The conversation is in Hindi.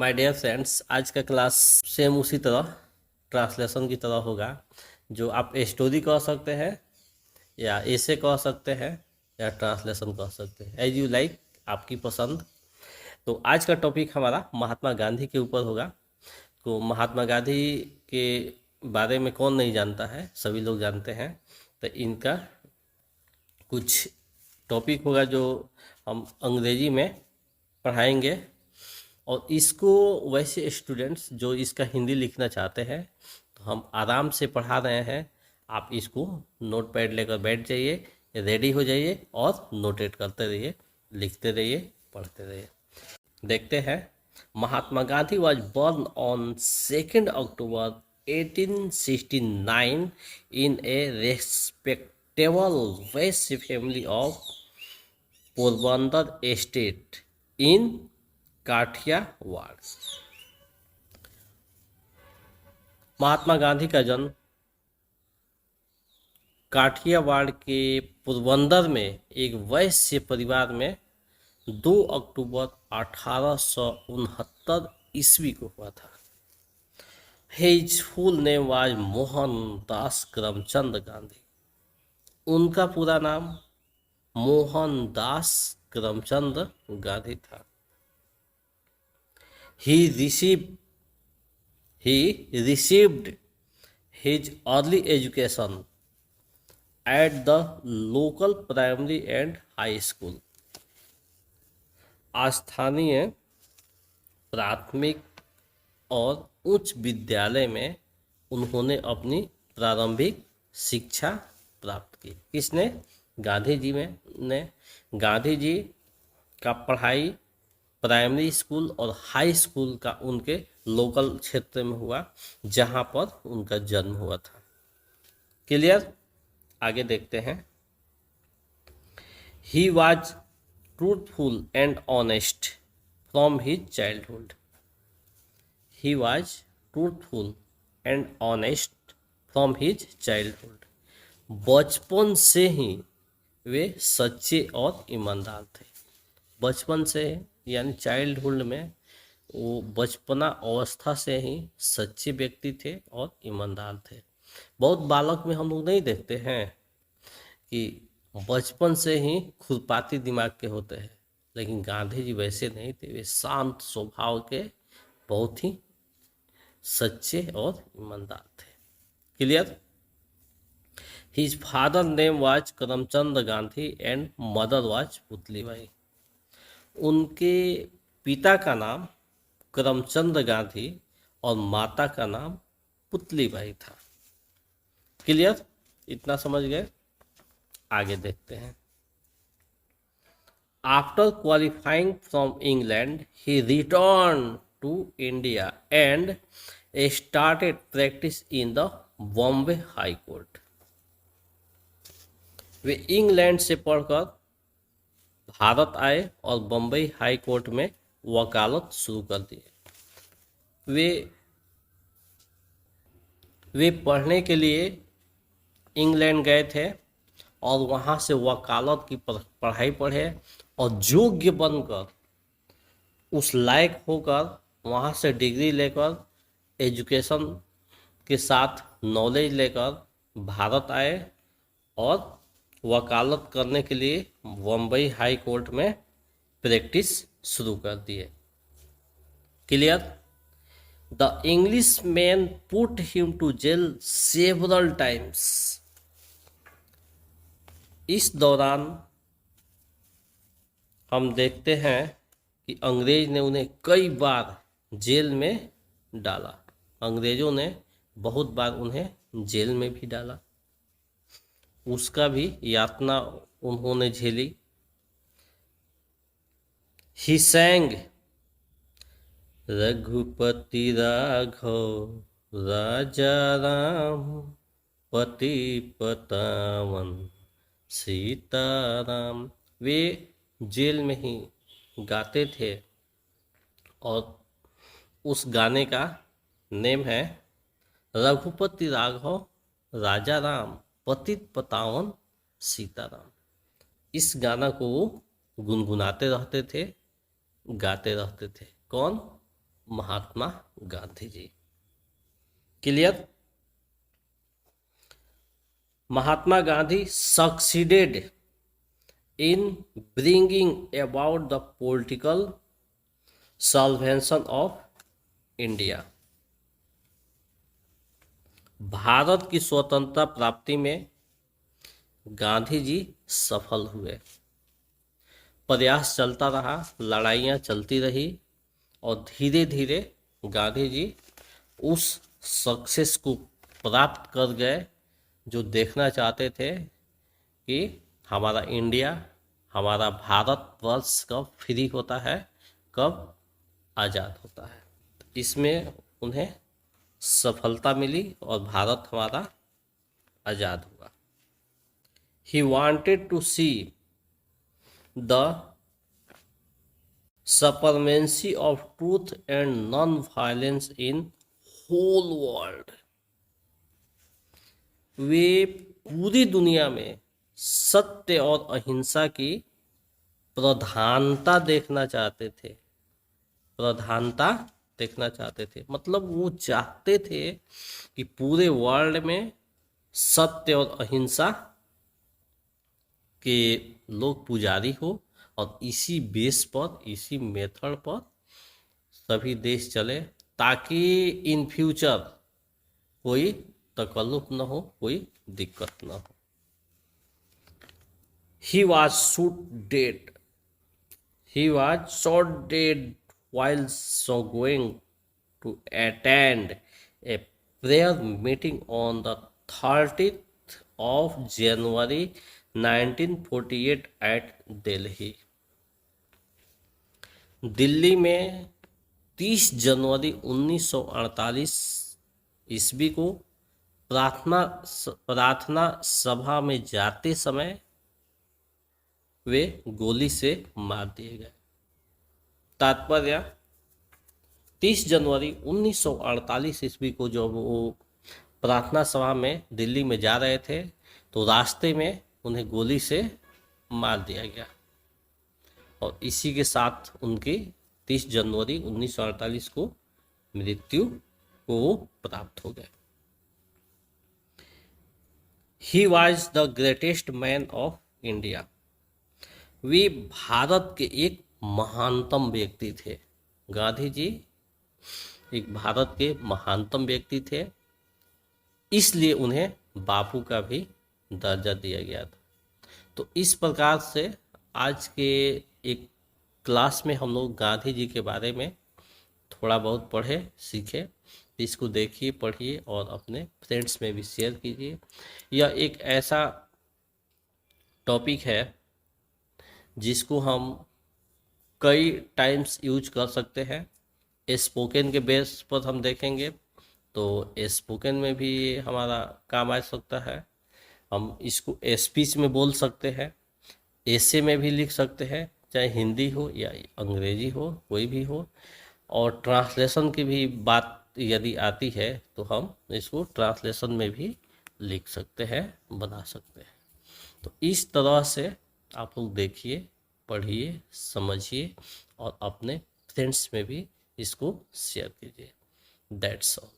माय डियर फ्रेंड्स, आज का क्लास सेम उसी तरह ट्रांसलेशन की तरह होगा। जो आप स्टोरी कह सकते हैं या ऐसे कह सकते हैं या ट्रांसलेशन कह सकते हैं, एज यू लाइक, आपकी पसंद। तो आज का टॉपिक हमारा महात्मा गांधी के ऊपर होगा। तो महात्मा गांधी के बारे में कौन नहीं जानता है, सभी लोग जानते हैं। तो इनका कुछ टॉपिक होगा जो हम अंग्रेजी में पढ़ाएंगे, और इसको वैसे स्टूडेंट्स जो इसका हिंदी लिखना चाहते हैं तो हम आराम से पढ़ा रहे हैं। आप इसको नोट पैड लेकर बैठ जाइए, रेडी हो जाइए और नोटेट करते रहिए, लिखते रहिए, पढ़ते रहिए। देखते हैं। Mahatma Gandhi was born on 2 October 1869 in a respectable Vaishya family of Porbandar estate in Kathiawar. Mahatma Gandhi का जन्म काठियावाड़ के पोरबंदर में एक वैश्य परिवार में 2 अक्टूबर 1869 ईस्वी को हुआ था। His full name was Mohandas Karamchand Gandhi. उनका पूरा नाम मोहनदास करमचंद गांधी था। He received his early education at the local primary and high school. स्थानीय प्राथमिक और उच्च विद्यालय में उन्होंने अपनी प्रारंभिक शिक्षा प्राप्त की। किसने? गांधी जी ने। गांधी जी का पढ़ाई प्राइमरी स्कूल और हाई स्कूल का उनके लोकल क्षेत्र में हुआ, जहां पर उनका जन्म हुआ था। क्लियर? आगे देखते हैं। He was truthful and honest from his childhood. He was truthful and honest from his childhood. बचपन से ही वे सच्चे और ईमानदार थे। बचपन से, यानी चाइल्डहुड में, वो बचपना अवस्था से ही सच्चे व्यक्ति थे और ईमानदार थे। बहुत बालक में हम लोग नहीं देखते हैं कि बचपन से ही खुरपाती दिमाग के होते हैं, लेकिन गांधी जी वैसे नहीं थे। वे शांत स्वभाव के, बहुत ही सच्चे और ईमानदार थे। Clear? His father name was Karamchand Gandhi and mother was Putlibai. उनके पिता का नाम करमचंद गांधी और माता का नाम पुतलीबाई था। क्लियर? इतना समझ गए? आगे देखते हैं। After qualifying from England he return to India and started practice in the Bombay high court. वे इंग्लैंड से पढ़कर भारत आए और बम्बई हाई कोर्ट में वकालत शुरू कर दिए। वे पढ़ने के लिए इंग्लैंड गए थे और वहाँ से वकालत की पढ़ाई पढ़े, और योग्य बनकर, उस लायक होकर, वहाँ से डिग्री लेकर, एजुकेशन के साथ नॉलेज लेकर भारत आए और वकालत करने के लिए बम्बई हाई कोर्ट में प्रैक्टिस शुरू कर दिए। Clear? The English man put him to jail several times. इस दौरान हम देखते हैं कि अंग्रेज ने उन्हें कई बार जेल में डाला। अंग्रेजों ने बहुत बार उन्हें जेल में भी डाला, उसका भी यातना उन्होंने झेली। ही सैंग रघुपति राघव राजा राम पति पतावन सीताराम। वे जेल में ही गाते थे और उस गाने का नेम है रघुपति राघव राजा राम पतित पतावन सीताराम। इस गाना को वो गुनगुनाते रहते थे, गाते रहते थे। कौन? Mahatma Gandhi ji. Clear? Mahatma Gandhi succeeded in bringing about the political salvation of India। Bharat की स्वतंत्रता प्राप्ति में गांधी जी सफल हुए। प्रयास चलता रहा, लड़ाइयाँ चलती रही और धीरे धीरे गांधी जी उस सक्सेस को प्राप्त कर गए जो देखना चाहते थे कि हमारा इंडिया, हमारा भारत वर्ष कब फ्री होता है, कब आज़ाद होता है। इसमें उन्हें सफलता मिली और भारत हमारा आज़ाद हुआ। He wanted to see the supremacy of truth and non-violence in whole world। वे पूरी दुनिया में सत्य और अहिंसा की प्रधानता देखना चाहते थे। प्रधानता देखना चाहते थे मतलब वो चाहते थे कि पूरे वर्ल्ड में सत्य और अहिंसा के लोग पुजारी हो और इसी बेस पर, इसी मेथड पर सभी देश चले ताकि इन फ्यूचर कोई तकल्लुफ न हो, कोई दिक्कत न हो। He was shot dead। He was shot dead while so going to attend a prayer meeting on the 30th of January 1948 at Delhi। Delhi में 30 जनवरी 1948 ईस्वी को प्रार्थना सभा में जाते समय वे गोली से मार दिए गए। तात्पर्य 30 जनवरी 1948 ईस्वी को जब वो प्रार्थना सभा में दिल्ली में जा रहे थे तो रास्ते में उन्हें गोली से मार दिया गया और इसी के साथ उनकी 30 जनवरी 1948 को मृत्यु को प्राप्त हो गए। He was the greatest man of India. वे भारत के एक महानतम व्यक्ति थे। गांधी जी एक भारत के महानतम व्यक्ति थे, इसलिए उन्हें बापू का भी दर्जा दिया गया था। तो इस प्रकार से आज के एक क्लास में हम लोग गांधी जी के बारे में थोड़ा बहुत पढ़े, सीखे। इसको देखिए, पढ़िए और अपने फ्रेंड्स में भी शेयर कीजिए। यह एक ऐसा टॉपिक है जिसको हम कई टाइम्स यूज कर सकते हैं। स्पोकन के बेस पर हम देखेंगे तो स्पोकन में भी हमारा काम आ सकता है। हम इसको स्पीच में बोल सकते हैं, ऐसे में भी लिख सकते हैं, चाहे हिंदी हो या अंग्रेजी हो, कोई भी हो। और ट्रांसलेशन की भी बात यदि आती है तो हम इसको ट्रांसलेशन में भी लिख सकते हैं, बना सकते हैं। तो इस तरह से आप लोग देखिए, पढ़िए, समझिए और अपने फ्रेंड्स में भी इसको शेयर कीजिए। That's all.